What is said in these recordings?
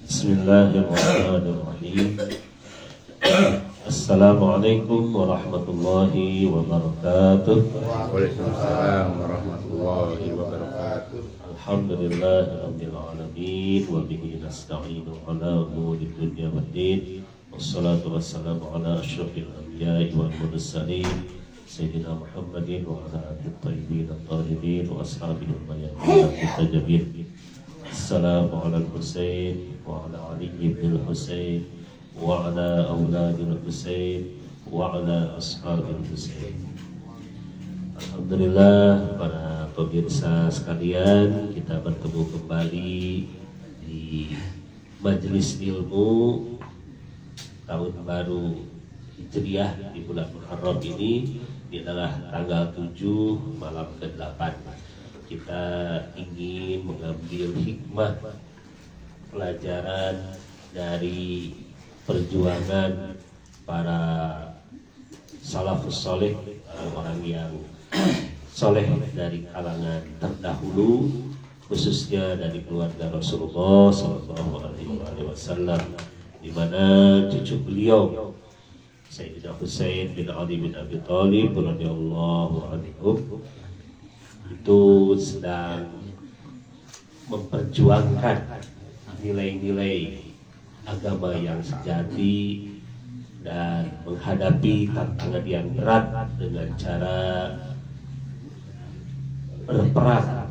Bismillahirrahmanirrahim. Assalamualaikum warahmatullahi wabarakatuh. Waalaikumsalam warahmatullahi wabarakatuh. Alhamdulillahirabbil alamin wa bihi nasta'inu ala umuri dunya waddin. Wassalatu wassalamu ala asyrafil anbiya'i wal mursalin sayyidina Muhammadin wa ala alihi thayyibin at-tahirin wa ashabihi al-mayyadin at-tajabin. Assalamu ala al-Husain wa ala Ali ibn al-Husain wa ala auladil Husain wa ala ashabil Husain. Alhamdulillah para pemirsa sekalian, kita bertemu kembali di majelis ilmu tahun baru Hijriah di bulan Muharram ini. Ini adalah tanggal 7 malam ke-8. Kita ingin mengambil hikmah pelajaran dari perjuangan para salafus soleh, orang yang soleh dari kalangan terdahulu, khususnya dari keluarga Rasulullah SAW, di mana cucu beliau Sayyidina Husain bin Ali bin Abi Thalib radhiyallahu anhu itu sedang memperjuangkan nilai-nilai agama yang sejati dan menghadapi tantangan yang berat dengan cara berperang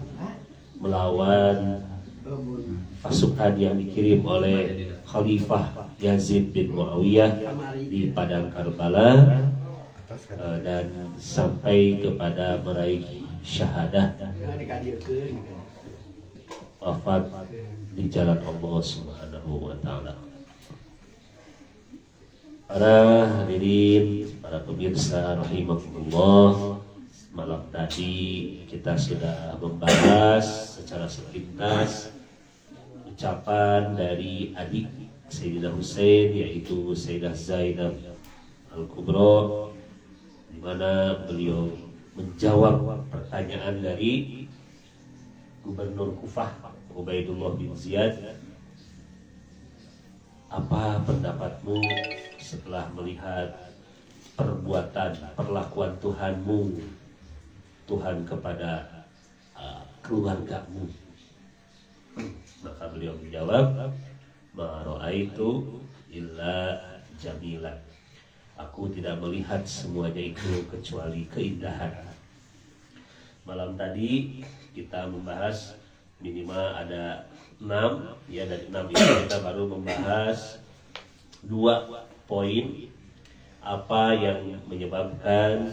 melawan pasukan yang dikirim oleh Khalifah Yazid bin Muawiyah di padang Karbala, dan sampai kepada meraih syahadah, wafat di jalan Allah Subhanahu wa ta'ala. Para hadirin, para pemirsa rahimakumullah, malam tadi kita sudah membahas secara sepintas ucapan dari adik Sayyidina Husain, yaitu Sayyidah Zainab Al-Kubra, di mana beliau menjawab pertanyaan dari Gubernur Kufah Ubaidullah bin Ziyad. Apa pendapatmu setelah melihat perlakuan Tuhanmu, Tuhan kepada keluargamu? Maka beliau menjawab, ma ra'aitu illa jamilan. Aku tidak melihat semuanya itu kecuali keindahan. Malam tadi kita membahas minimal ada 6, ya, dari 6 itu kita baru membahas 2 poin. Apa yang menyebabkan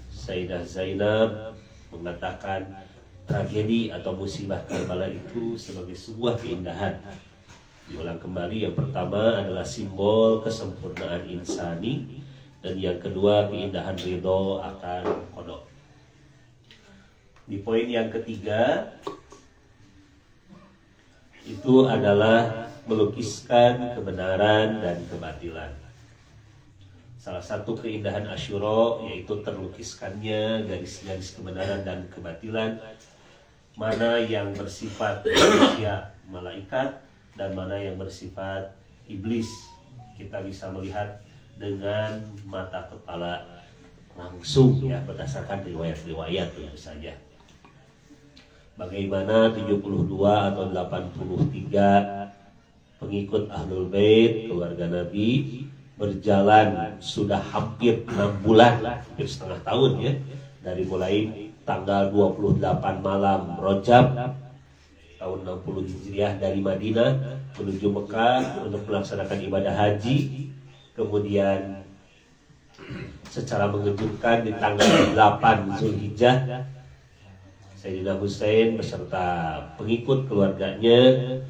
Sayyidah Zainab mengatakan tragedi atau musibah Karbala itu sebagai sebuah keindahan. Diulang kembali, yang pertama adalah simbol kesempurnaan insani, dan yang kedua keindahan ridho akan qada. Di poin yang ketiga itu adalah melukiskan kebenaran dan kebatilan. Salah satu keindahan Asyura yaitu terlukiskannya garis-garis kebenaran dan kebatilan, mana yang bersifat manusia malaikat dan mana yang bersifat iblis. Kita bisa melihat dengan mata kepala langsung, ya, berdasarkan riwayat-riwayat tentu saja. Bagaimana 72 atau 83 pengikut Ahlul Bait, keluarga Nabi, berjalan sudah hampir 6 bulan, hampir setengah tahun, ya, dari mulai tanggal 28 malam Rajab tahun 60 Hijriah dari Madinah menuju Mekah untuk melaksanakan ibadah haji. Kemudian secara mengejutkan di tanggal 8 Zulhijjah, Sayyidina Husain beserta pengikut keluarganya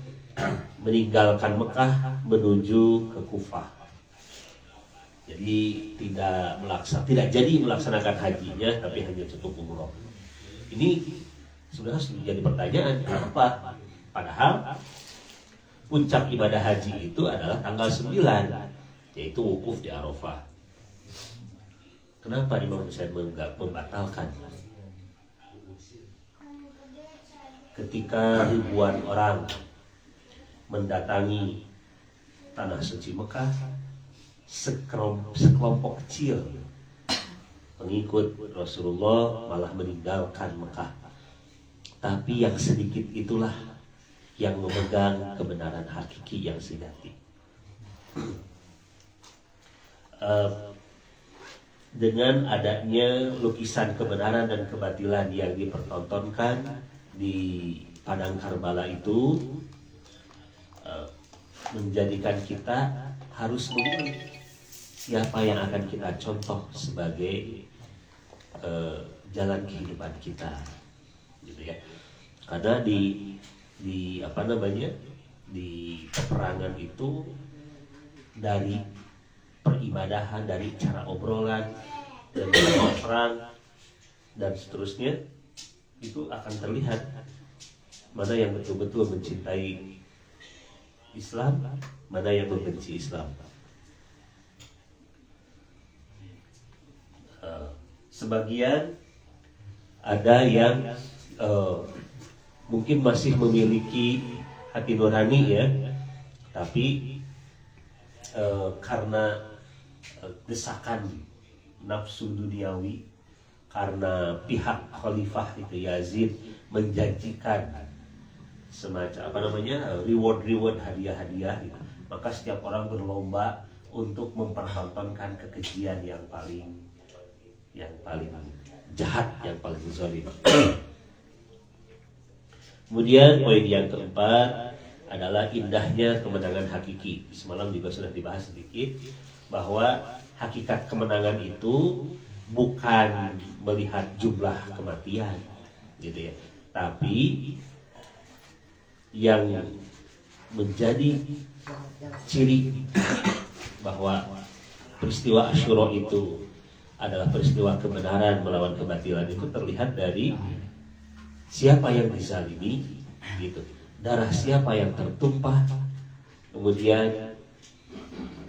meninggalkan Mekah menuju ke Kufah. Jadi tidak jadi melaksanakan hajinya, tapi hanya cukup umroh. Ini sudah menjadi pertanyaan, kenapa? Padahal puncak ibadah haji itu adalah tanggal 9, yaitu wukuf di Arafah. Kenapa Imam Husain membatalkan? Ketika ribuan orang mendatangi tanah suci Mekah, sekelompok kecil pengikut Rasulullah malah meninggalkan Mekah. Tapi yang sedikit itulah yang memegang kebenaran hakiki yang sejati. Dengan adanya lukisan kebenaran dan kebatilan yang dipertontonkan di padang Karbala itu, menjadikan kita harus memilih siapa yang akan kita contoh sebagai jalan kehidupan kita, gitu ya. Karena di peperangan itu, dari peribadahan, dari cara obrolan dan perang dan seterusnya, itu akan terlihat mana yang betul-betul mencintai Islam, mana yang membenci Islam. Sebagian ada yang mungkin masih memiliki hati nurani ya, tapi karena desakan nafsu duniawi, karena pihak khalifah itu Yazid menjanjikan semacam reward hadiah, maka setiap orang berlomba untuk mempertontonkan kekejian yang paling jahat, yang paling zalim. Kemudian poin yang keempat adalah indahnya kemenangan hakiki. Semalam juga sudah dibahas sedikit bahwa hakikat kemenangan itu bukan melihat jumlah kematian, gitu ya, tapi yang menjadi ciri bahwa peristiwa Asyura itu adalah peristiwa kebenaran melawan kebatilan itu terlihat dari siapa yang dizalimi, gitu, darah siapa yang tertumpah, kemudian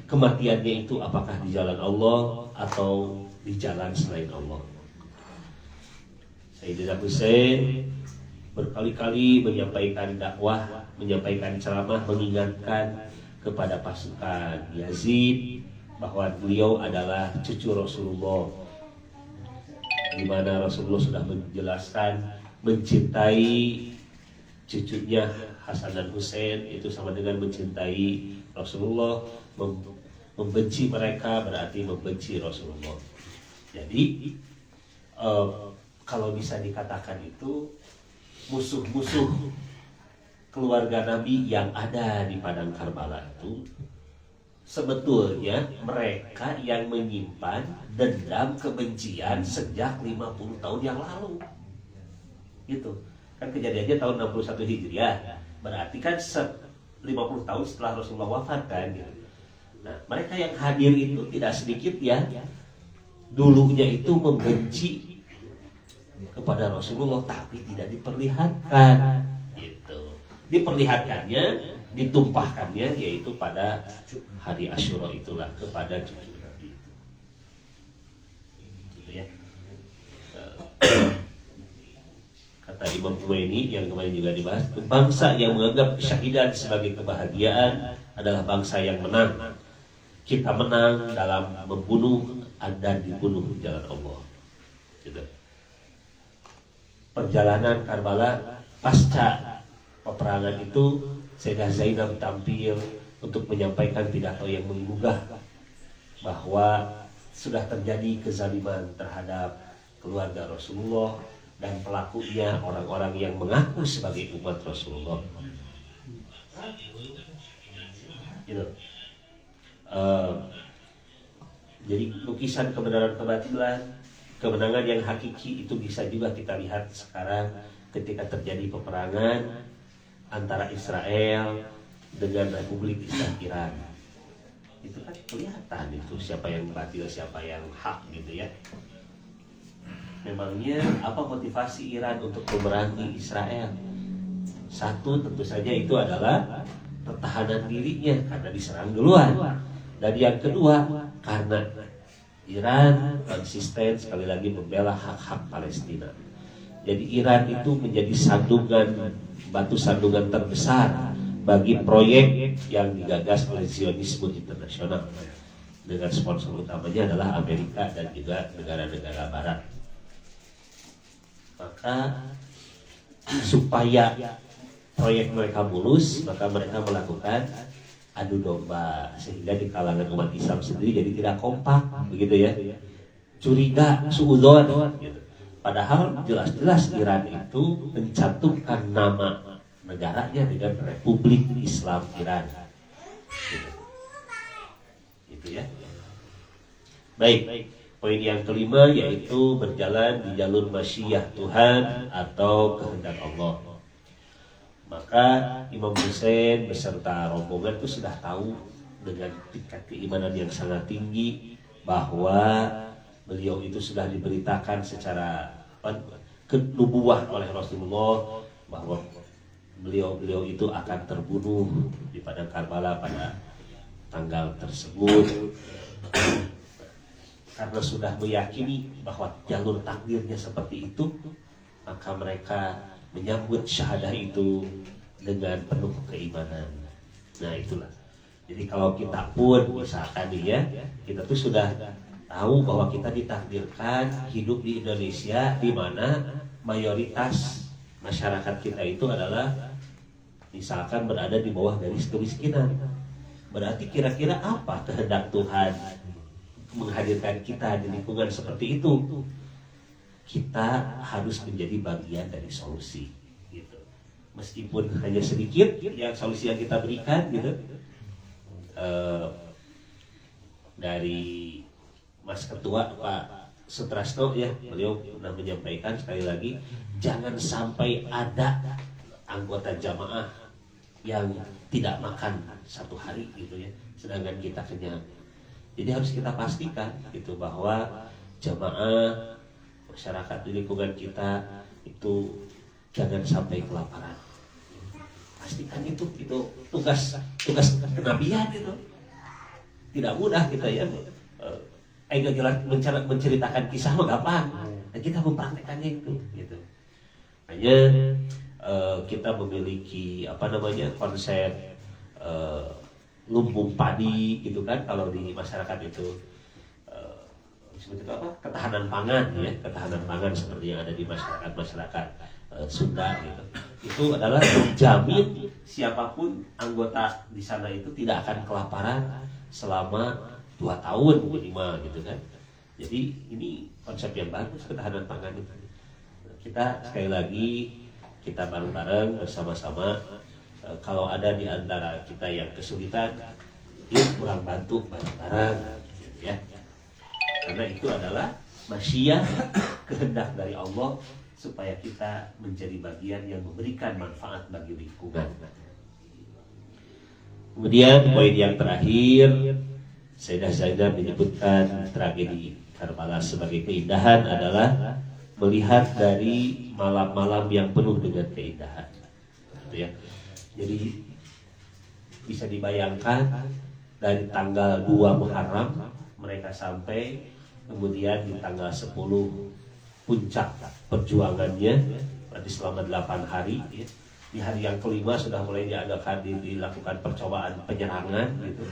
kematiannya itu apakah di jalan Allah atau di jalan selain Allah. Sayyidina Husain berkali-kali menyampaikan dakwah, menyampaikan ceramah, mengingatkan kepada pasukan Yazid bahwa beliau adalah cucu Rasulullah, di mana Rasulullah sudah menjelaskan mencintai cucunya Hasan dan Husain itu sama dengan mencintai Rasulullah. Membenci mereka berarti membenci Rasulullah. Jadi kalau bisa dikatakan itu musuh-musuh keluarga Nabi yang ada di padang Karbala itu sebetulnya mereka yang menyimpan dendam kebencian sejak 50 tahun yang lalu. Gitu. Kan kejadiannya tahun 61 Hijriah. Berarti kan 50 tahun setelah Rasulullah wafat kan gitu. Nah, mereka yang hadir itu tidak sedikit ya, dulunya itu membenci kepada Rasulullah tapi tidak diperlihatkan, gitu. Diperlihatkannya, ditumpahkannya yaitu pada hari Asyura itulah kepada cucu Nabi. Gitu ya. Kata Imam Khomeini yang kemarin juga dibahas, bangsa yang menganggap syahidan sebagai kebahagiaan adalah bangsa yang menang. Kita menang dalam membunuh dan dibunuh di jalan Allah. Gitu. Perjalanan Karbala pasca peperangan itu, Sayyidah Zainab tampil untuk menyampaikan pidato yang menggugah bahwa sudah terjadi kezaliman terhadap keluarga Rasulullah dan pelakunya orang-orang yang mengaku sebagai umat Rasulullah. Gitu. Jadi lukisan kebenaran kebatilan, kemenangan yang hakiki itu bisa juga kita lihat sekarang ketika terjadi peperangan antara Israel dengan Republik Islam Iran. Itu kan kelihatan itu siapa yang batil, siapa yang hak, gitu ya. Memangnya apa motivasi Iran untuk memerangi Israel? Satu, tentu saja itu adalah pertahanan dirinya karena diserang duluan. Dan yang kedua, karena Iran konsisten sekali lagi membela hak-hak Palestina. Jadi Iran itu menjadi sandungan, batu sandungan terbesar bagi proyek yang digagas oleh Zionisme internasional dengan sponsor utamanya adalah Amerika dan juga negara-negara Barat. Maka supaya proyek mereka mulus, maka mereka melakukan adu domba sehingga di kalangan umat Islam sendiri jadi tidak kompak, begitu ya, curiga, suudzon gitu. Padahal jelas-jelas Iran itu mencantumkan nama negaranya dengan Republik Islam Iran, gitu ya. Baik, poin yang kelima yaitu berjalan di jalur masyiah Tuhan atau kehendak Allah. Maka Imam Hussein beserta rombongan itu sudah tahu dengan tingkat keimanan yang sangat tinggi bahwa beliau itu sudah diberitakan secara kenubuwah oleh Rasulullah bahwa beliau itu akan terbunuh di padang Karbala pada tanggal tersebut. Karena sudah meyakini bahwa jalur takdirnya seperti itu, maka mereka menyambut syahadah itu dengan penuh keimanan. Nah itulah. Jadi kalau kita pun misalkan nih ya, kita tuh sudah tahu bahwa kita ditakdirkan hidup di Indonesia di mana mayoritas masyarakat kita itu adalah misalkan berada di bawah garis kemiskinan. Berarti kira-kira apa kehendak Tuhan menghadirkan kita di lingkungan seperti itu? Kita harus menjadi bagian dari solusi gitu. Meskipun hanya sedikit yang solusi yang kita berikan gitu. Dari Mas Ketua Pak Sutrasno ya, beliau pernah menyampaikan sekali lagi, jangan sampai ada anggota jamaah yang tidak makan satu hari gitu ya, sedangkan kita kenyang. Jadi harus kita pastikan gitu bahwa jamaah masyarakat di lingkungan kita itu jangan sampai kelaparan. Pastikan itu tugas kenabian itu. Tidak mudah kita ya. Menceritakan kisah mah gampang. Dan kita mempraktekannya itu gitu. Hanya kita memiliki konsep lumbung padi gitu kan, kalau di masyarakat itu sebetulnya ketahanan pangan ya, ketahanan pangan seperti yang ada di masyarakat Sunda gitu. Itu adalah menjamin siapapun anggota di sana itu tidak akan kelaparan selama 2 tahun minimal gitu kan. Jadi ini konsep yang bagus, ketahanan pangan itu. Kita sekali lagi kita bareng-bareng bersama-sama, kalau ada di antara kita yang kesulitan, yuk kurang bantu bareng-bareng ya. Karena itu adalah masyiah, kehendak dari Allah supaya kita menjadi bagian yang memberikan manfaat bagi lingkungan. Kemudian poin yang terakhir, Sayyidah Zainab menyebutkan tragedi Karbala sebagai keindahan adalah melihat dari malam-malam yang penuh dengan keindahan. Gitu ya. Jadi bisa dibayangkan dari tanggal 2 Muharram mereka sampai, kemudian di tanggal 10 puncak perjuangannya, berarti selama 8 hari ya. Di hari yang kelima sudah mulai dilakukan percobaan penyerangan gitu.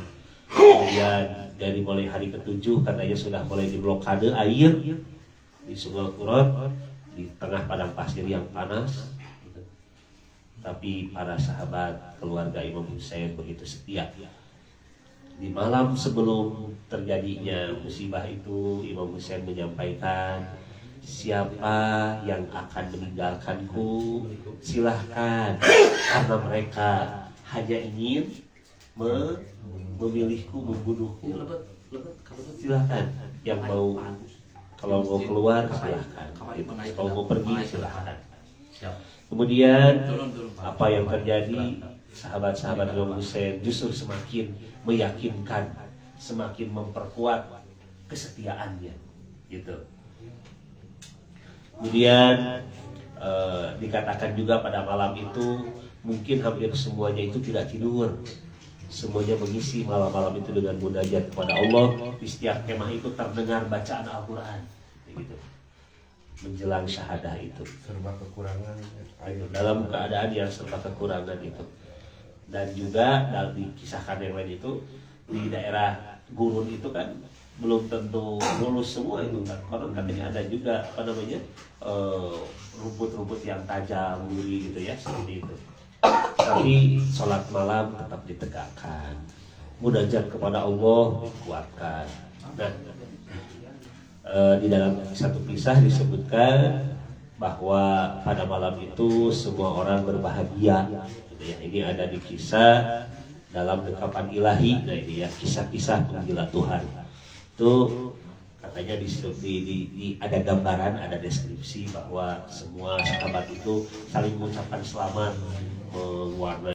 Kemudian dari mulai hari ke-7 katanya sudah mulai diblokade air di Sungai Kurot di tengah padang pasir yang panas gitu. Tapi para sahabat keluarga Imam Hussein begitu setia. Di malam sebelum terjadinya musibah itu, Imam Hussein menyampaikan, siapa yang akan meninggalkanku silahkan, karena mereka hanya ingin memilihku, membunuhku. Silahkan, yang mau, kalau mau keluar silahkan, kalau mau pergi silahkan. Kemudian apa yang terjadi, sahabat-sahabat Imam Hussein justru semakin meyakinkan, semakin memperkuat kesetiaannya gitu. Kemudian dikatakan juga pada malam itu mungkin hampir semuanya itu tidak tidur. Semuanya mengisi malam-malam itu dengan munajat kepada Allah. Di setiap kemah itu terdengar bacaan Al-Quran gitu. Menjelang syahadah itu, serba kekurangan dalam keadaan yang serba kekurangan itu. Dan juga dalam dikisahkan yang lain itu di daerah gurun itu kan belum tentu lulus semua itu kan, karena katanya ada juga rumput-rumput yang tajam, duri gitu ya, seperti itu. Tapi sholat malam tetap ditegakkan, munajat kepada Allah dikuatkan. Nah, di dalam satu kisah disebutkan bahwa pada malam itu semua orang berbahagia. Gitu ya. Ini ada di kisah dalam dekapan ilahi. Nah ini ya kisah-kisah penggila Tuhan. Itu katanya ada gambaran, ada deskripsi bahwa semua sahabat itu saling mengucapkan selamat, mewarnai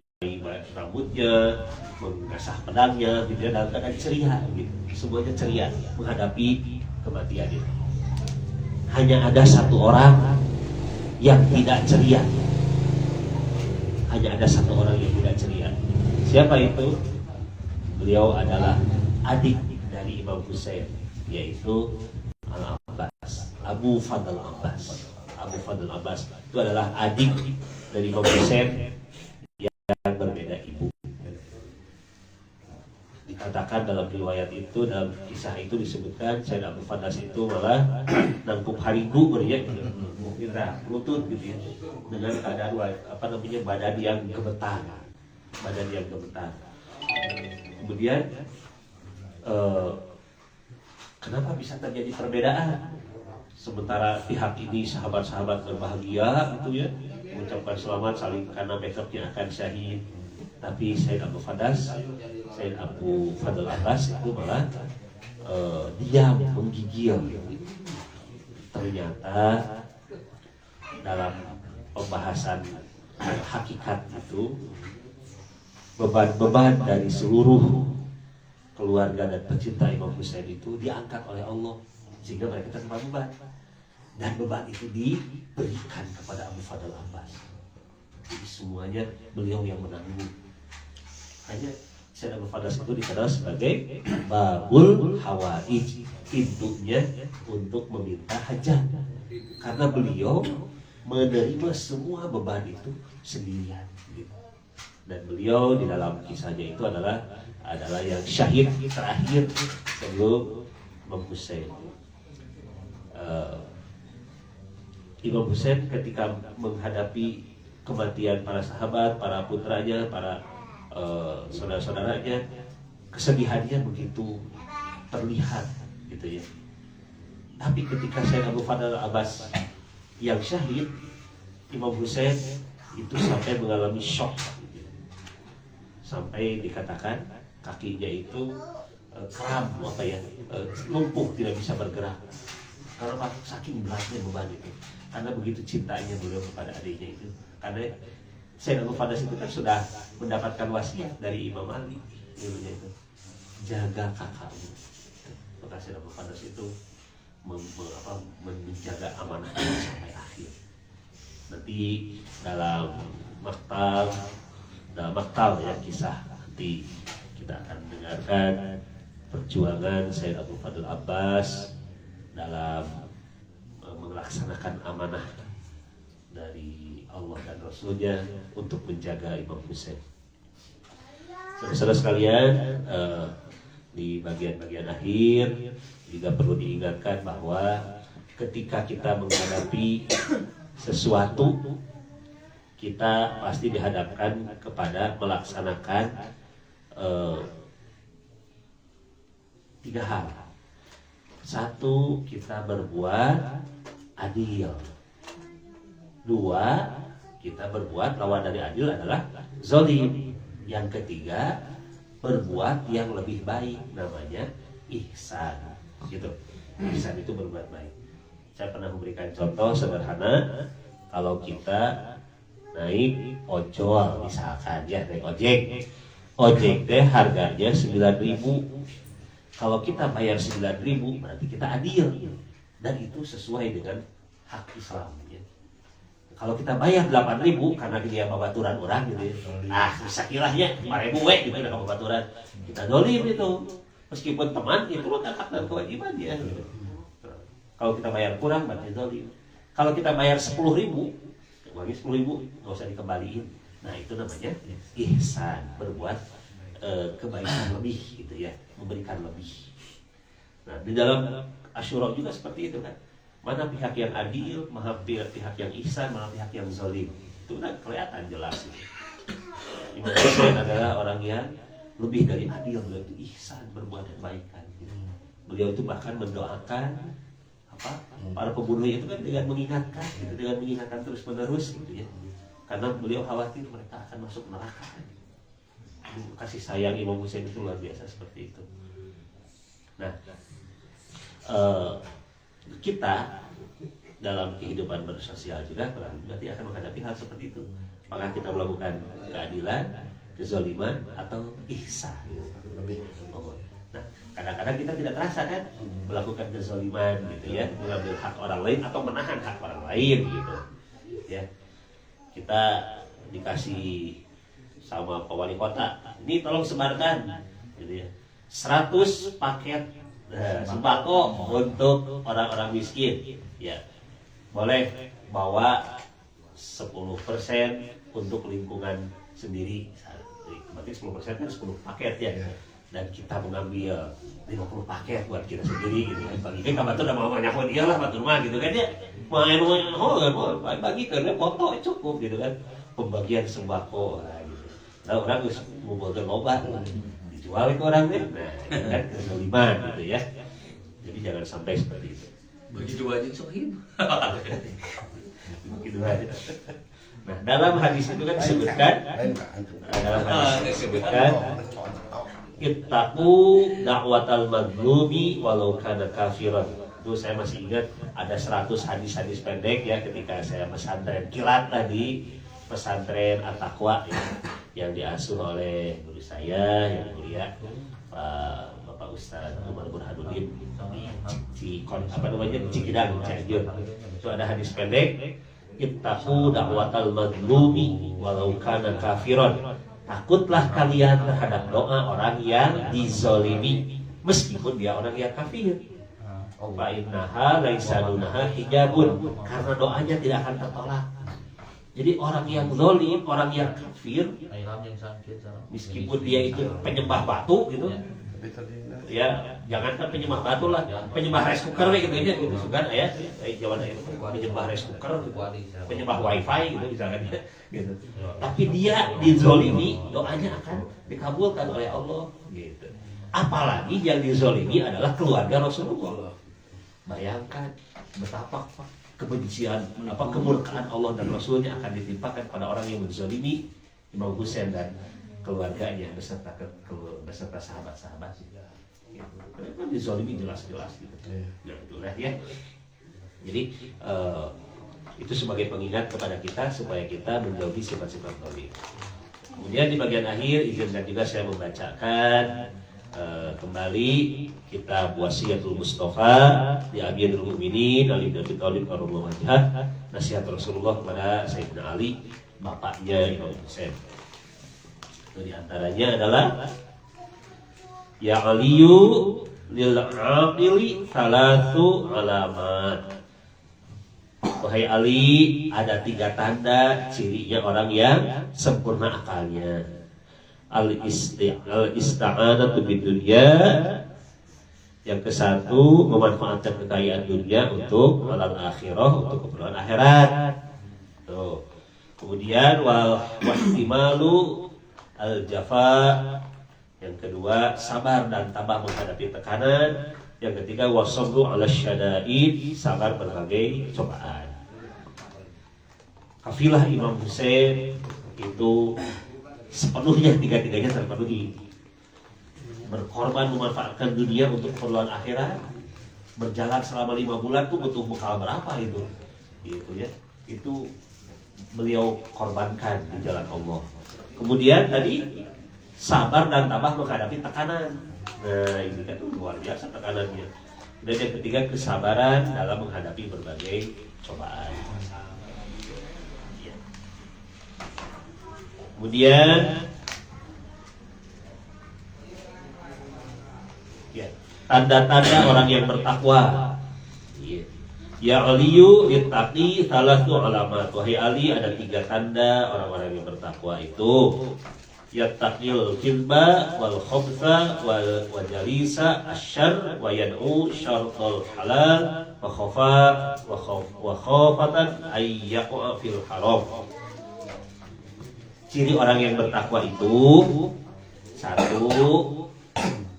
rambutnya, mengasah pedangnya, gitu ya, dalam keadaan ceria, gitu. Semuanya ceria menghadapi kematian itu. Hanya ada satu orang yang tidak ceria. Hanya ada satu orang yang tidak ceria. Siapa itu? Beliau adalah adik dari Imam Husain, yaitu Al-Abbas, Abu Fadl Abbas. Abu Fadl Abbas itu adalah adik dari Imam Husain yang berbeda ibu. Dikatakan dalam riwayat itu, dalam kisah itu disebutkan Sayyid Abu Fadl itu malah nangkup harigu beriak lutut gitu ya, dengan keadaan badan yang gemetar, kemudian kenapa bisa terjadi perbedaan sementara pihak ini sahabat-sahabat berbahagia gitu ya, mengucapkan selamat saling karena backupnya akan syahid, tapi Sayyid Abu Fadl Abbas itu malah diam, menggigil. Ternyata dalam pembahasan hakikat itu beban-beban dari seluruh keluarga dan pecinta Imam Husain itu diangkat oleh Allah sehingga mereka terima beban, dan beban itu diberikan kepada Abu Fadl Abbas. Jadi semuanya beliau yang menanggung. Hanya Sayyid Abu Fadl itu dikenal sebagai Babul Hawaij, pintunya untuk meminta hajat, karena beliau menerima semua beban itu sendirian. Dan beliau di dalam kisahnya itu adalah yang syahid terakhir sebelum Imam Husain. Imam Husain ketika menghadapi kematian para sahabat, para putranya, para saudara-saudaranya, kesedihannya begitu terlihat gitu ya. Tapi ketika Sayyid Abu Fadl Abbas yang syahid, Imam Husain itu sampai mengalami shock, sampai dikatakan kakinya itu kram, lumpuh, tidak bisa bergerak karena saking beratnya beban itu, karena begitu cintanya beliau kepada adiknya itu. Karena Sayyid Abu Fadl itu kan sudah mendapatkan wasiat dari Imam Ali, itu jaga kakakmu. Maka Sayyid Abu Fadl itu menjaga amanah sampai akhir. Nanti dalam maktal ya, kisah nanti kita akan dengarkan perjuangan Sayyid Abu Fadl Abbas dalam melaksanakan amanah dari Allah dan Rasulnya untuk menjaga Imam Husain. Saudara sekalian, di bagian-bagian akhir juga perlu diingatkan bahwa ketika kita menghadapi sesuatu, kita pasti dihadapkan kepada melaksanakan 3 hal. 1, kita berbuat adil. 2, kita berbuat lawan dari adil adalah zalim. Yang ketiga, berbuat yang lebih baik, namanya ihsan. Gitu. Ihsan itu berbuat baik. Saya pernah memberikan contoh sederhana, kalau kita naik ojol misalkan ya, naik ojek deh harganya 9.000. Kalau kita bayar 9.000 berarti kita adil, dan itu sesuai dengan hak Islam ya. Kalau kita bayar 8.000 karena dia babaturan orang gitu ya, bisa kilahnya 5.000 gimana kalau babaturan, kita dolim itu. Meskipun teman, itu kan hak dan kewajiban ya gitu. Kalau kita bayar kurang berarti dolim. Kalau kita bayar 10.000, uangnya 10.000 nggak usah dikembaliin, Nah itu namanya ihsan, berbuat kebaikan lebih gitu ya, memberikan lebih. Nah di dalam Asyura juga seperti itu kan, mana pihak yang adil, mana pihak yang ihsan, mana pihak yang zalim, itu kan kelihatan jelas. Imam Hussein adalah orang yang lebih dari adil, yaitu ihsan, berbuat kebaikan. Beliau itu bahkan mendoakan para pembunuh itu kan dengan mengingatkan, gitu, dengan mengingatkan terus menerus gitu ya, karena beliau khawatir mereka akan masuk neraka. Kasih sayang Imam Hussein itu luar biasa seperti itu. Nah, kita dalam kehidupan bersosial juga berarti akan menghadapi hal seperti itu. Apakah kita melakukan keadilan, kezaliman, atau ihsan? Nah, kadang-kadang kita tidak terasa kan melakukan kezaliman gitu ya, mengambil hak orang lain atau menahan hak orang lain gitu. Ya, kita dikasih sama Pak Wali Kota, ini tolong sebarkan gitu ya, 100 paket sembako untuk orang-orang miskin ya, boleh bawa 10% untuk lingkungan sendiri, berarti 10% kan 10 paket ya, dan kita mengambil 50 paket buat kita sendiri gitu kan, bagikan kabar tuh udah mau banyak dia lah batur mah gitu kan ya, main bagi karena foto cukup gitu kan, pembagian sembako. Nah, orang harus mengumpulkan obat, dijual ke orang deh. Nah, itu kan kezaliman gitu ya. Jadi jangan sampai seperti itu. Begitu aja sohib. Begitu aja. Nah, dalam hadis itu kan disebutkan, ittaqu da'watal mazlumi walau kana kafiran. Itu saya masih ingat ada 100 hadis-hadis pendek ya ketika saya pesantren kilat tadi, pesantren At-Taqwa ya, yang diasuh oleh guru saya yang mulia Pak Bapak Ustaz Umar Burhanuddin di Cikidang, Cianjur. Itu ada hadis pendek, ittaqu da'watal mazlumi walau kana kafiran. Takutlah kalian terhadap doa orang yang dizolimi meskipun dia orang yang kafir. Fa innaha laisa dunaha hijabun, karena doanya tidak akan tertolak. Jadi orang yang zalim, orang yang kafir, meskipun dia itu penyembah batu gitu, ya jangankan penyembah batu lah, penyembah rice cooker gitu ya, gitu sugan ya, jawaban itu penyembah rice cooker, penyembah wifi gitu misalkan gitu. Tapi dia dizolimi, doanya akan dikabulkan oleh Allah gitu. Apalagi yang dizolimi adalah keluarga Rasulullah. Bayangkan betapa kebencian, kemurkaan Allah dan Rasulnya akan ditimpakan pada orang yang menzalimi Imam Hussein dan keluarganya beserta sahabat-sahabatnya. Mereka dizalimi jelas-jelas gitu. Ya itulah ya. Jadi itu sebagai pengingat kepada kita supaya kita menjauhi sifat-sifat zalim. Kemudian di bagian akhir izinkan juga saya membacakan kembali kitab Wasiyatul Mustafa di Amirul Mukminin Ali bin Abi Thalib radhiyallahu anhu, nasihat Rasulullah kepada Sayyidina Ali, bapaknya Imam Hussein. Itu diantaranya adalah ya Aliyu lil aqili salatu alamat. Wahai Ali, ada 3 tanda cirinya orang yang sempurna akalnya. Al-ista'anatu bidunya, yang ke-1 memanfaatkan kekayaan dunia untuk alal akhirah, untuk keperluan akhirat. Tuh. Kemudian wahtimalu al-jafa, yang kedua sabar dan tabah menghadapi tekanan. Yang ketiga wasabru ala syada'id, sabar berbagai cobaan. Kafilah Imam Hussein itu sepenuhnya, 3-tiganya terpenuhi. Berkorban memanfaatkan dunia untuk keperluan akhirat, berjalan selama 5 bulan tuh butuh bekal berapa itu gitu ya, itu beliau korbankan di jalan Allah. Kemudian tadi sabar dan tabah menghadapi tekanan. Nah ini kan luar biasa tekanannya. Dan yang ketiga kesabaran dalam menghadapi berbagai cobaan. Kemudian ya, tanda-tanda orang yang bertakwa. Ya. Ya Aliyu ittaqi thalathu alamat. Wahai Ali, ada 3 tanda orang-orang yang bertakwa itu. Yattaqil kibba wal khubtha wal jalisa asyarr wa yad'u syartal halal wa khafatan ay yaqa fil haram. Ciri orang yang bertakwa itu 1,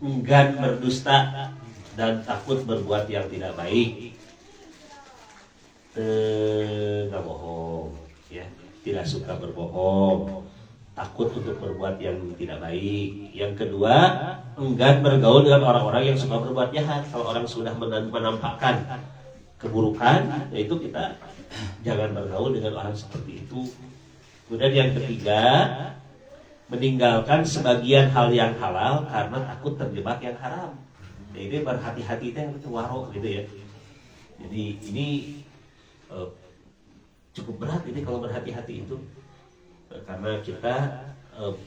enggan berdusta dan takut berbuat yang tidak baik. Nggak bohong, ya, tidak suka berbohong, takut untuk berbuat yang tidak baik. Yang kedua, enggan bergaul dengan orang-orang yang suka berbuat jahat. Kalau orang sudah menampakkan keburukan, yaitu kita jangan bergaul dengan orang seperti itu. Kemudian yang ketiga, meninggalkan sebagian hal yang halal karena takut terjebak yang haram. Jadi berhati-hati itu waro gitu ya. Jadi ini cukup berat ini kalau berhati-hati itu, karena kita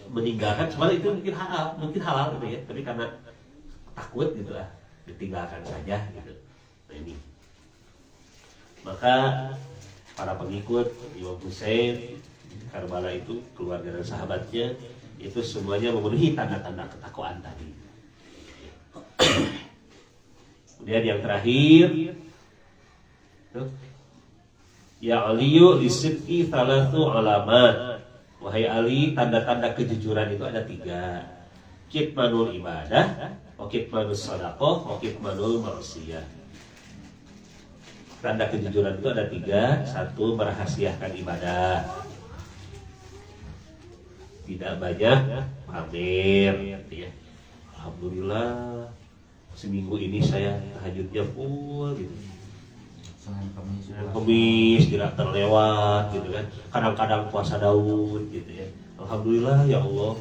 meninggalkan sebenarnya itu mungkin halal gitu ya, tapi karena takut gitu lah ditinggalkan saja gitu. Nah ini, maka para pengikut Imam Husain Karbala itu, keluarga dan sahabatnya itu semuanya memenuhi tanda-tanda ketakwaan tadi. Kemudian yang terakhir, ya Aliyu lisidqi thalathu alamat. Wahai Ali, tanda-tanda kejujuran itu ada 3. Kitmanul ibadah, wa kitmanul sadaqah, wa kitmanul ma'siyah. Tanda kejujuran itu ada 3. 1, merahasiakan ibadah, tidak banyak pamer ya. Alhamdulillah seminggu ini saya tahajudnya full gitu. Kemis tidak terlewat gitu kan. Kadang-kadang puasa Daud gitu ya. Alhamdulillah ya Allah.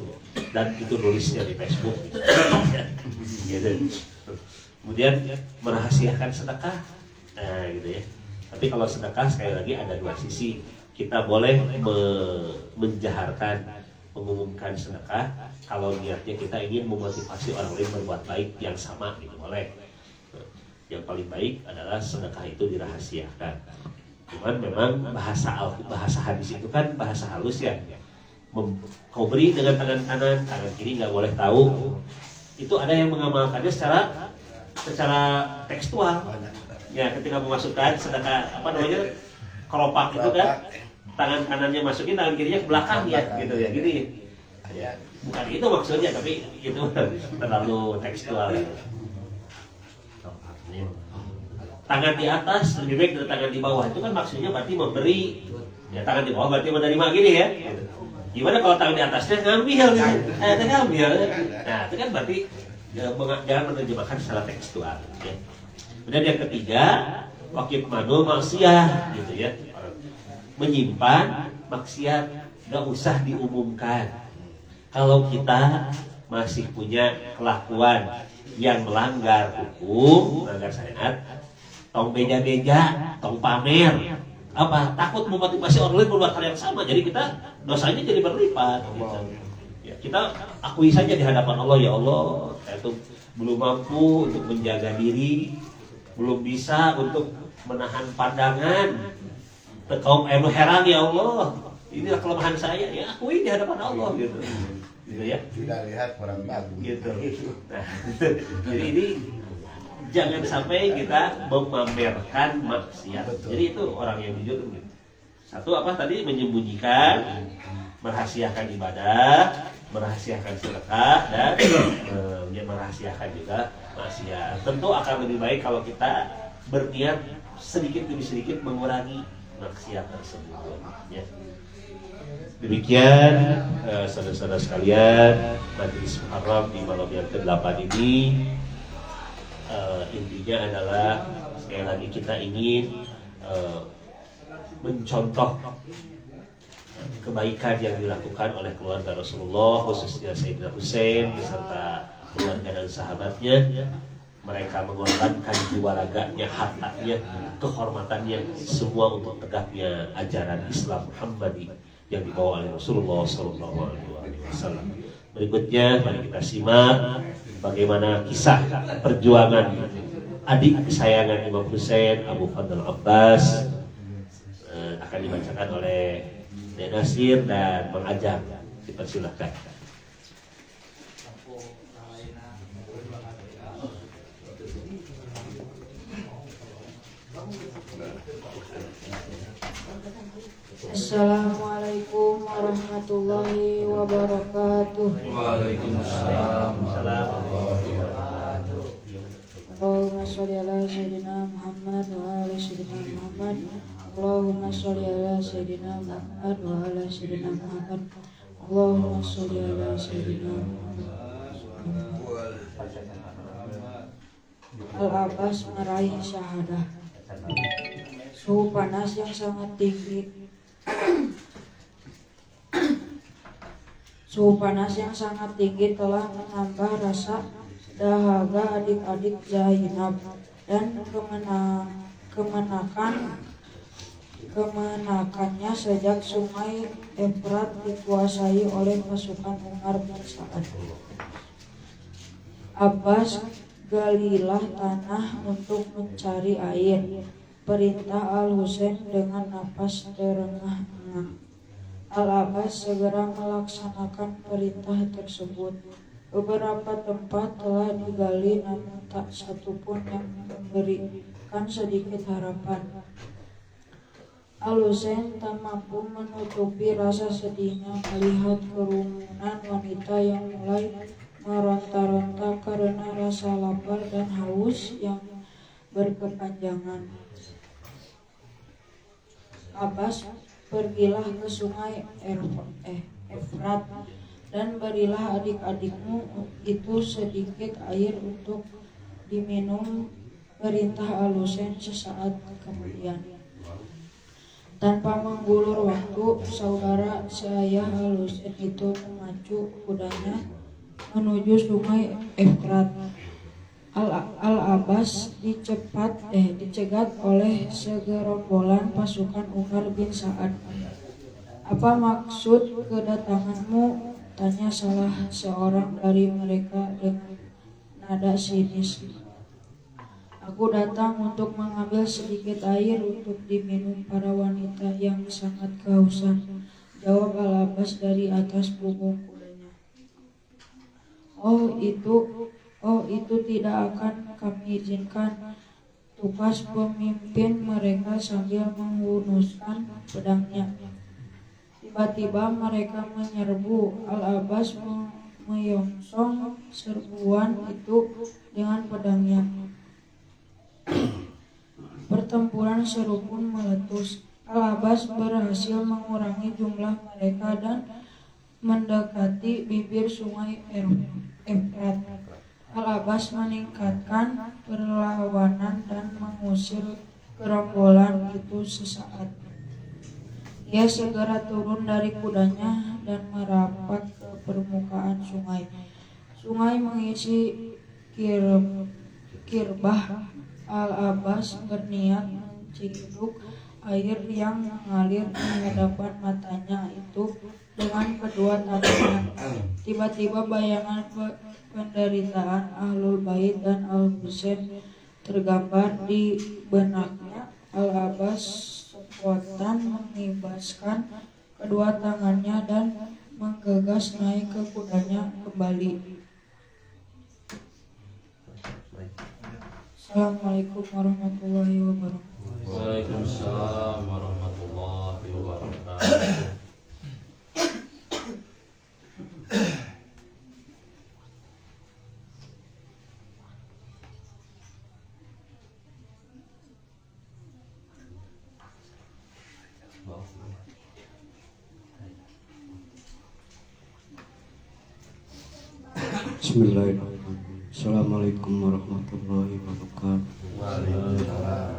Dan itu nulisnya di Facebook gitu. Kemudian merahasiakan sedekah, gitu ya. Tapi kalau sedekah sekali lagi ada 2 sisi. Kita boleh menjaharkan, mengumumkan sedekah kalau niatnya kita ingin memotivasi orang lain berbuat baik yang sama, gitu boleh. Yang paling baik adalah sedekah itu dirahasiakan. Cuman memang bahasa hadis itu kan bahasa halus ya. Kau beri dengan tangan kanan, tangan kiri nggak boleh tahu. Itu ada yang mengamalkannya secara tekstual. Ya, ketika memasukkan sedekah keropak itu kan, tangan kanannya masukin, tangan kirinya ke belakang ya, gitu ya, gini. Ya, bukan itu maksudnya, tapi itu terlalu tekstual. Tangan di atas lebih baik dari tangan di bawah, itu kan maksudnya berarti memberi. Ya, tangan di bawah berarti menerima, gini ya. Gimana kalau tangan di atasnya ngambil? Ngambil. Nah, itu kan berarti jangan menerjemahkan secara tekstual. Ya. Kemudian yang ketiga, wakif manu maksiat, gitu ya. Menyimpan maksiat nggak usah diumumkan. Kalau kita masih punya kelakuan yang melanggar hukum, melanggar syariat, tong beja-beja, tong pamer, apa takut memotivasi orang lain berbuat hal yang sama, jadi kita dosanya jadi berlipat. Gitu. Ya, kita akui saja di hadapan Allah, ya Allah, saya tuh belum mampu untuk menjaga diri, belum bisa untuk menahan pandangan. Kaum heran ya Allah, inilah kelemahan saya, ya akui di hadapan Allah gitu. Gitu ya. Tidak lihat orang bagus. Gitu. Nah, jadi ini jangan sampai kita memamerkan maksiat. Jadi itu orang yang jujur gitu. 1 apa tadi, menyembunyikan, merahasiakan ibadah, merahasiakan sedekah, dan merahasiakan juga maksiat. Tentu akan lebih baik kalau kita berniat sedikit demi sedikit mengurangi maksiat tersebut. Ya. Demikian saudara-saudara sekalian, Majelis Muharram di malam yang ke-8 ini intinya adalah sekali lagi kita ingin mencontoh kebaikan yang dilakukan oleh keluarga Rasulullah, khususnya Sayyidina Husain beserta keluarga dan sahabatnya. Mereka mengorbankan jiwa raganya, hartanya, kehormatannya, semua untuk tegaknya ajaran Islam Muhammadi yang dibawa oleh Rasulullah SAW. Berikutnya mari kita simak bagaimana kisah perjuangan adik kesayangan Imam Hussein Abu Fadl Abbas akan dibacakan oleh Dek Nasir dan Mang Ajang. Dipersilahkan. Assalamualaikum warahmatullahi wabarakatuh. Waalaikumsalam warahmatullahi wabarakatuh. Allahumma sholli ala sayyidina Muhammad wa ala sayyidina Muhammad. Allahumma sholli ala sayyidina Muhammad wa ala sayyidina Muhammad. Allahumma sholli ala sayyidina Muhammad. Al-Abbas meraih syahadah. Suhu panas yang sangat tinggi Suhu panas yang sangat tinggi telah menambah rasa dahaga adik-adik Zainab dan kemenakannya sejak Sungai Efrat dikuasai oleh pasukan Umar bin Sa'ad. Abbas, galilah tanah untuk mencari air. Perintah Al-Husain dengan napas terengah-engah. Al-Abbas segera melaksanakan perintah tersebut. Beberapa tempat telah digali namun tak satupun yang memberikan sedikit harapan. Al-Husain tak mampu menutupi rasa sedihnya melihat kerumunan wanita yang mulai meronta-ronta karena rasa lapar dan haus yang berkepanjangan. Abbas, pergilah ke Sungai Efrat dan berilah adik-adikmu itu sedikit air untuk diminum, perintah Al-Husain sesaat kemudian. Tanpa menggulur waktu, saudara seayah Al-Husain itu memacu kudanya menuju Sungai Efrat. Al-Abbas dicegat oleh segerombolan pasukan Umar bin Sa'ad. Apa maksud kedatanganmu? Tanya salah seorang dari mereka dengan nada sinis. Aku datang untuk mengambil sedikit air untuk diminum para wanita yang sangat kehausan, jawab Al-Abbas dari atas punggung kudanya. Oh itu tidak akan kami izinkan, tukas pemimpin mereka sambil menghunuskan pedangnya. Tiba-tiba mereka menyerbu. Al-Abbas menyongsong serbuan itu dengan pedangnya. Pertempuran seru pun meletus. Al-Abbas berhasil mengurangi jumlah mereka dan mendekati bibir Sungai Efrat. Al-Abbas meningkatkan perlawanan dan mengusir gerombolan itu sesaat. Ia segera turun dari kudanya dan merapat ke permukaan sungai. Sungai mengisi kirbah. Al-Abbas berniat menciduk air yang mengalir di hadapan matanya itu dengan kedua tangannya. Tiba-tiba bayangan penderitaan Ahlul Bait dan Al-Husain tergambar di benaknya. Al-Abbas spontan mengibaskan kedua tangannya dan menggegas naik ke kudanya kembali. Assalamualaikum warahmatullahi wabarakatuh. Waalaikumsalam warahmatullahi wabarakatuh. Bismillahirrahmanirrahim. Assalamualaikum warahmatullahi wabarakatuh.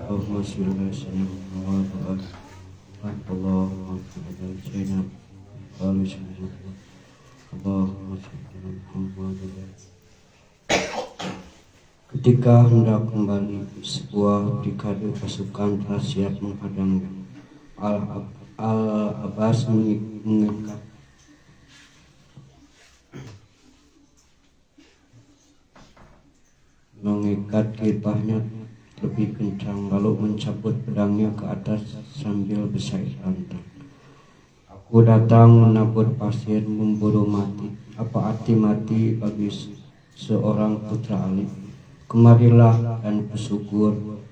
Allahumma sholli ala sayyidina Muhammad Allahumma sholli ala sayyidina Muhammad Allahumma sholli ala Muhammad. Ketika hendak kembali, sebuah brigade pasukan telah siap menghadangnya. Al-Abbas mengikat kirbahnya lebih kencang lalu mencabut pedangnya ke atas sambil bersair lantang. Aku datang menabur pasir memburu mati. Apa arti mati bagi seorang putra Ali? Kemarilah dan kusyukur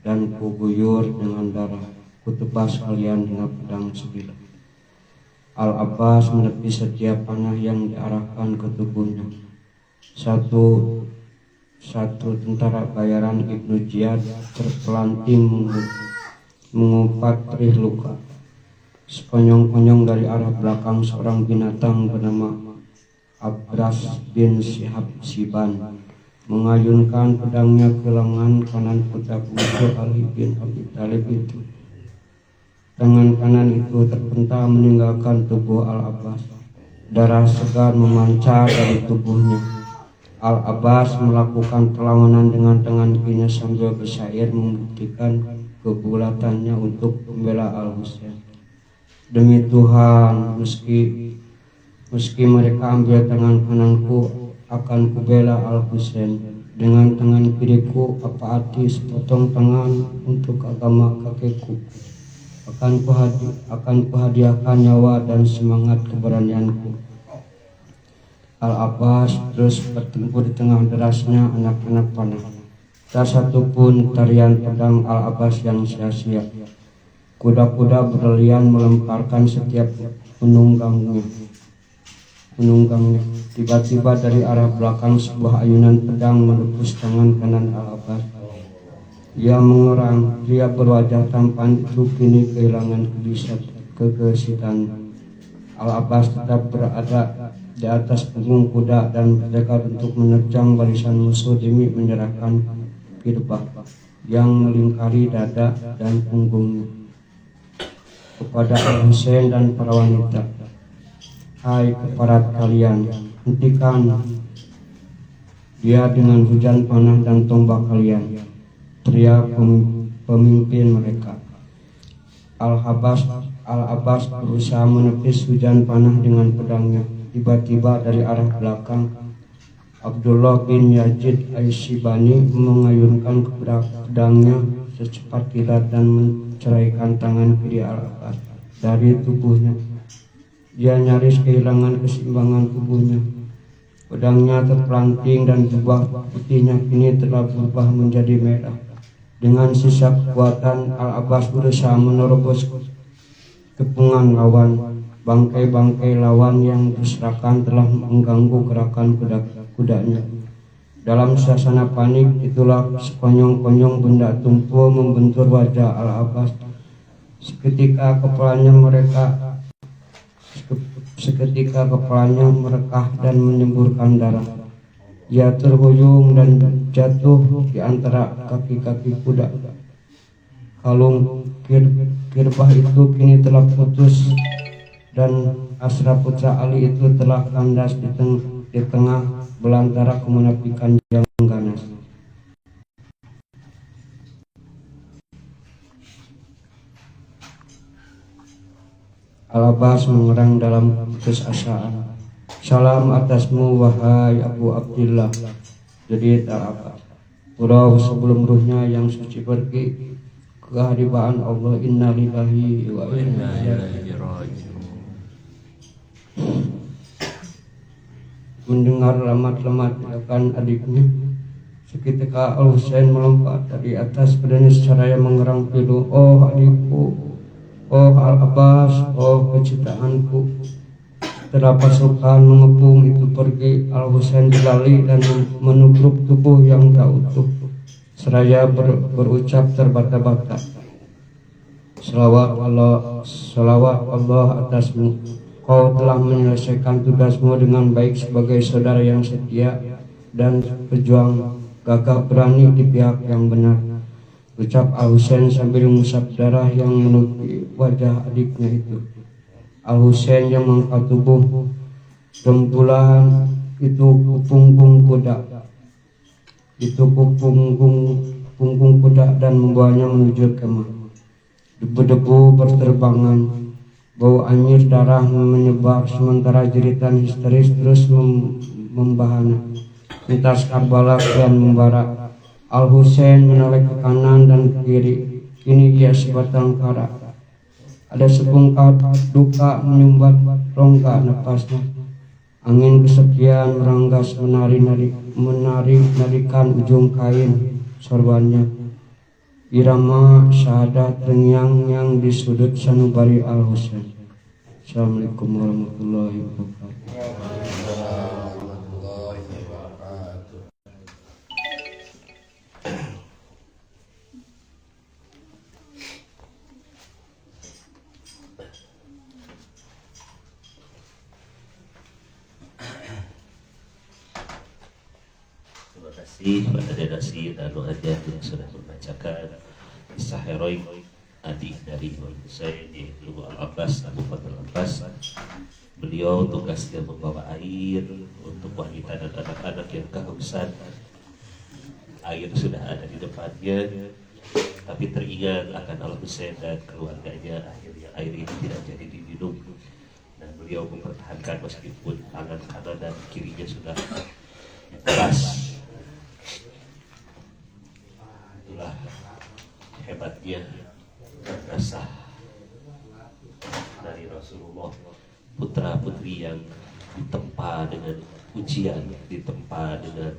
dan kuguyur dengan darah. Kutebas kalian dengan pedang sebilah. Al-Abbas menepis setiap panah yang diarahkan ke tubuhnya. Satu tentara bayaran Ibnu Ziyad terpelanting mengumpat perih luka. Sekonyong-konyong dari arah belakang seorang binatang bernama Abras bin Syihab Siban mengayunkan pedangnya ke lengan kanan putra bungsu Ali bin Abi Thalib itu. Tangan kanan itu terpental meninggalkan tubuh Al-Abbas. Darah segar memancar dari tubuhnya. Al-Abbas melakukan perlawanan dengan tangan kirinya sambil bersyair membuktikan kebulatannya untuk membela Al-Husain. Demi Tuhan, meski mereka ambil tangan kananku, akan kubela Al-Husain. Dengan tangan kiriku, apa arti sepotong tangan untuk agama kakekku? Akan kuhadiahkan nyawa dan semangat keberanianku. Al-Abbas terus bertempur di tengah derasnya anak-anak panah. Tak satu pun tarian pedang Al-Abbas yang sia-sia. Kuda-kuda berlian melemparkan setiap penunggangnya. Tiba-tiba dari arah belakang sebuah ayunan pedang menepus tangan kanan Al-Abbas. Ia mengerang, dia berwajah tampan itu kini kehilangan kegesitan. Al-Abbas tetap berada di atas punggung kuda dan bertekad untuk menerjang barisan musuh demi menyerahkan kirbah yang melingkari dada dan punggungnya kepada Al-Husain dan para wanita. Hai keparat kalian, hentikan dia dengan hujan panah dan tombak kalian, teriak pemimpin mereka. Al-Abbas berusaha menepis hujan panah dengan pedangnya. Tiba-tiba dari arah belakang Abdullah bin Yazid Aisyibani mengayunkan pedangnya secepat kilat dan menceraikan tangan kiri Al-Abbas dari tubuhnya. Dia nyaris kehilangan keseimbangan tubuhnya. Pedangnya terpelanting dan jubah putihnya kini telah berubah menjadi merah. Dengan sisa kekuatan, Al-Abbas berusaha menerobos kepungan lawan. Bangkai-bangkai lawan yang berserakan telah mengganggu gerakan kudanya. Dalam suasana panik, itulah sekonyong-konyong benda tumpul membentur wajah Al-Abbas. Seketika kepalanya merekah dan menyemburkan darah. Ia terhuyung dan jatuh di antara kaki-kaki kuda. Kalung kirbah itu kini telah putus dan Asra putra Ali itu telah kandas di tengah belantara kemunafikan yang ganas. Al-Abbas mengerang dalam putusasaan. Salam atasmu wahai Abu Abdillah. Jadi Al-Abbas, pura sebelum ruhnya yang suci pergi ke kehadiran Allah. Inna lillahi wa inna ilaihi raji'un. Mendengar lemat-lemat akan adiknya, seketika Al-Husain melompat dari atas badannya seraya mengerang pilu. Oh adikku, oh Al-Abbas, oh kecintaanku. Setelah pasukan mengepung itu pergi, Al-Husain berlari dan menubruk tubuh yang tak utuh seraya berucap terbata-bata, Salawat Allah atasmu. Kau telah menyelesaikan tugasmu dengan baik sebagai saudara yang setia dan pejuang gagah berani di pihak yang benar, ucap Al-Husain sambil mengusap darah yang menutupi wajah adiknya itu. Al-Husain yang mengangkat tubuh rembulan itu ke punggung kuda dan membawanya menuju kemah. Debu-debu berterbangan. Bau anyir darah menyebar sementara jeritan histeris terus membahana. Lintas Karbala kian membara. Al Husain menoleh ke kanan dan ke kiri. Kini dia sebatang kara. Ada sebungkal duka menyumbat rongga napasnya. Angin kesekian meranggas menari-narikan ujung kain sorbannya. Irama syahadat terngiang-ngiang di sudut sanubari Al Husain. Assalamualaikum warahmatullahi wabarakatuh. Terima kasih pada dedasi dan doaja yang sudah membacakan kisah heroik adik dari Imam Husain yaitu Al-Abbas Abu Bakar Al-Abbas. Beliau tugasnya membawa air untuk wanita dan anak-anak yang kehausan. Air sudah ada di depannya, tapi teringat akan Al-Husain dan keluarganya, akhirnya air ini tidak jadi diminum. Dan beliau mempertahankan meskipun tangan kanan dan kirinya sudah keras. Itulah hebatnya rasa dari Rasulullah, putra putri yang ditempa dengan ujian, ditempa dengan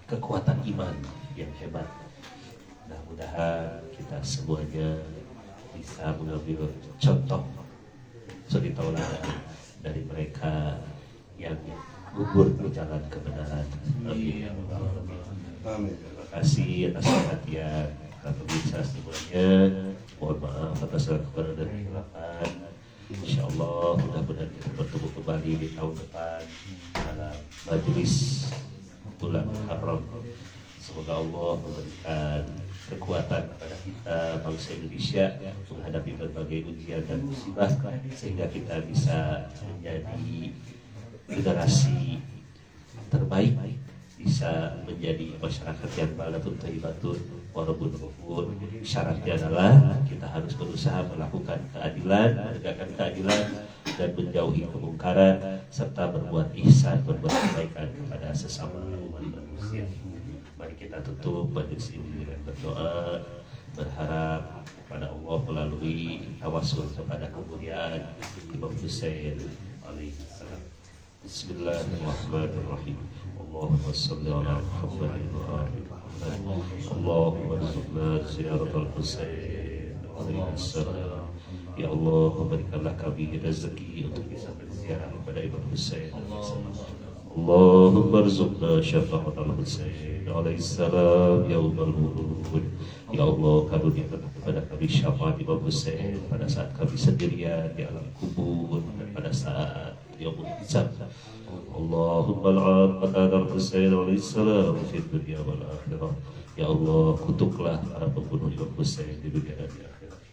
kekuatan iman yang hebat. Mudah-mudahan kita semuanya bisa mengambil contoh suri tauladan dari mereka yang gugur di jalan kebenaran. Amin. Terima kasih atas perhatian pemirsa semuanya. Mohon maaf atas kekurangan dan kesilapan. Insyaallah mudah-mudahan kita bertemu kembali di tahun depan dalam majelis bulan Muharram. Semoga Allah memberikan kekuatan kepada kita bangsa Indonesia menghadapi berbagai ujian dan musibah sehingga kita bisa menjadi generasi terbaik, bisa menjadi masyarakat yang balatun thayyibatun warabun ghafur. Syaratnya adalah kita harus berusaha melakukan keadilan, menegakkan keadilan dan menjauhi kemungkaran serta berbuat ihsan, berbuat kebaikan kepada sesama umat manusia. Mari kita tutup majelis ini dengan berdoa, berharap kepada Allah melalui tawassul kepada kemuliaan Imam Husain alaihissalam. Bismillahirrahmanirrahim. Allahumma salli ala Muhammadin wa ali Muhammad. Allahumma rzuqna ziyaratal Husain alaihissalam. Ya Allah, berikanlah kami rezeki untuk bisa berziarah kepada Imam Husain alaihissalam. Allahumma rzuqna syafa'atal Husain alaihissalam yaumul wurud. Ya Allah, karuniakan kepada kami syafaat Imam Husain pada saat kami sendirian di alam kubur dan pada saat yaumul hisab. Allahumma al'an qadar Husain alaihissalam fi dunia wal akhirah. Ya Allah, kutuklah para pembunuh Imam Husain di dunia dan di akhirat.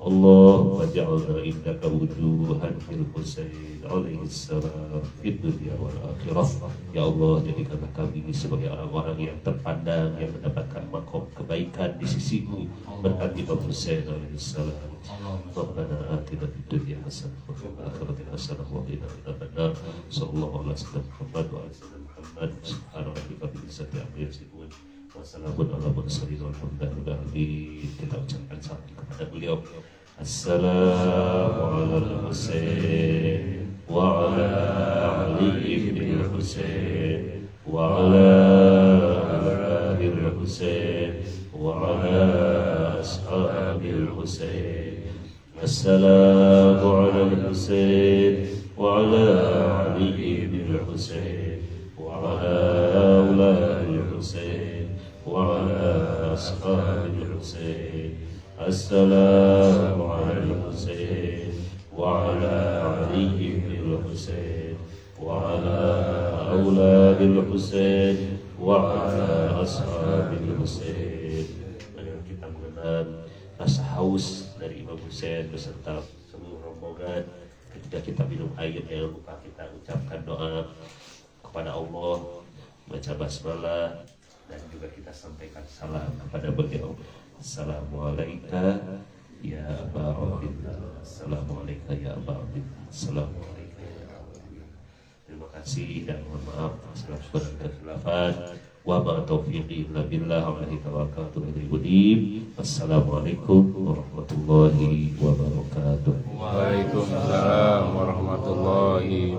Allahumma ja'alna indaka wujuhan fil Husain alaihissalam fi dunia wal akhirah. Ya Allah, jadikanlah kami sebagai orang-orang yang terpandang, yang mendapatkan makom kebaikan di sisimu berkat Imam Husain alaihissalam. Rabbana atina fid dunya hasanah wa fil akhirati hasanah wa qina adzabannar. Sallallahu alaihi wasallam Muhammad wa ala alihi Muhammad. Subhana rabbika rabbil izzati amma yasifun. Wassalamun ala mursalin walhamdulillahi. Kita ucapkan salam kepada beliau. Assalamu ala Husain wa ala Ali bin Husain wa ala Ali Husain wa ala ashabil Husain. Assalamu ala Husain wa ala Ali bin Husain wa ala auladi Husain wa ala ashabil Husain. Assalamu ala Husain wa ala Ali bin Husain wa ala auladi Husain wa ala ashabil Husain. Mari kita mengenal rasa haus dari Imam Husain beserta seluruh rombongan. Ketika kita minum air, jangan lupa kita ucapkan doa kepada Allah, baca basmalah, dan juga kita sampaikan salam kepada beliau. Assalamualaikum ya Aba Abdillah. Assalamualaikum ya Aba Abdillah. Assalamualaikum ya Aba Abdillah. Terima kasih dan mohon maaf atas segala kekurangan. wa ma taufiqi illa billah alaihi tawakkaltu wa ilaihi unib. Assalamualaikum warahmatullahi wabarakatuh. Waalaikumsalam warahmatullahi